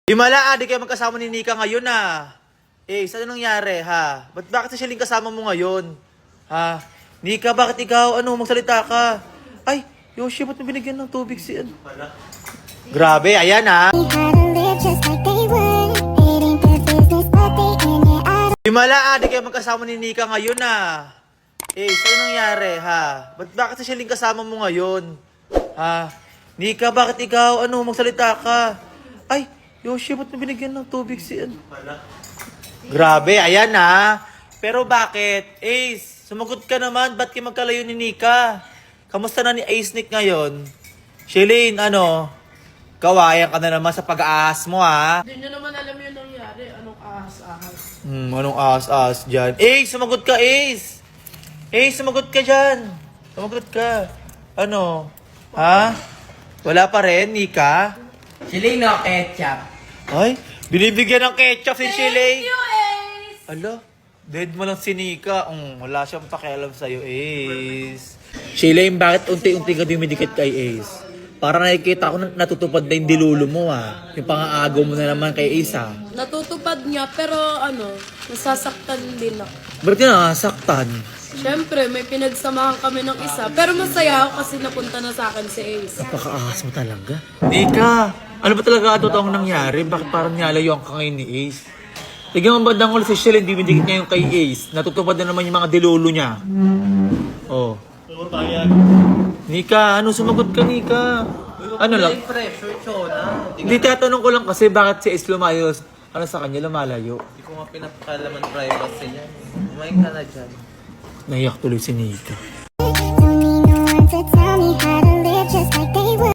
Himala, di kayo magkasama ni Nika ngayon Ace, ano nangyari ha? Bakit si Shelly kasama mo ngayon? Ha? Nika, bakit ikaw? Ano, magsalita ka? Ay, Yoshi, ba't mo binigyan ng tubig si ano? Grabe, ayan Himala, di kayo magkasama ni Nika ngayon Ace, ano nangyari ha? Bakit si Shelly kasama mo ngayon? Ha? Nika, bakit ikaw? Ano, magsalita ka? Ay, Yoshi, ba't mo binigyan ng tubig si ano? Grabe, ayan Pero bakit? Ace, sumagot ka naman. Ba't kayo magkalayo ni Nika? Kamusta na ni Ace Nick ngayon? Shelly, ano? Kawayan ka na naman sa pag-aahas mo Hindi nyo naman alam yung nangyari. Anong ahas-ahas? Anong ahas-ahas dyan? Ace, sumagot ka, Ace! Ace, sumagot ka dyan! Sumagot ka. Ano? Ha? Wala pa rin, Nika? Shelly, no ketchup. Ay, binibigyan ng ketchup si Shelly. Thank you, Ace! Ala, dead mo lang si Nika. Wala siyang pakialam sa'yo, Ace. Shelly, bakit unti-unti ka dumidikit kay Ace? Para nakikita ko na natutupad na yung dilulo mo Yung pang-aagaw mo na naman kay Ace Natutupad niya, pero nasasaktan din ako. Ba't ka nasaktan? Siyempre, may pinagsamahan kami ng isa. Pero masaya ako kasi napunta na sa akin si Ace. Napaka-ahas mo talaga. Nika, ano ba talaga totoong nangyari? Bakit parang nilalayuan ka ngayon ni Ace? Tignan mo bandang ulit si Shelly, hindi binigit niya yung kay Ace. Natutupad na naman yung mga dilulo niya. Oh. Nika, ano sumagot ka, Nika? Ano lang? Pressure, Chona. Hindi, tatanong ko lang kasi bakit si Ace lumayo. Ano sa kanya, lumalayo? Hindi ko nga pinapakalaman privacy niya. Kumain ka na dyan. Naiyak tuloy si Nika. Don't need no one to tell me how to live just like they would.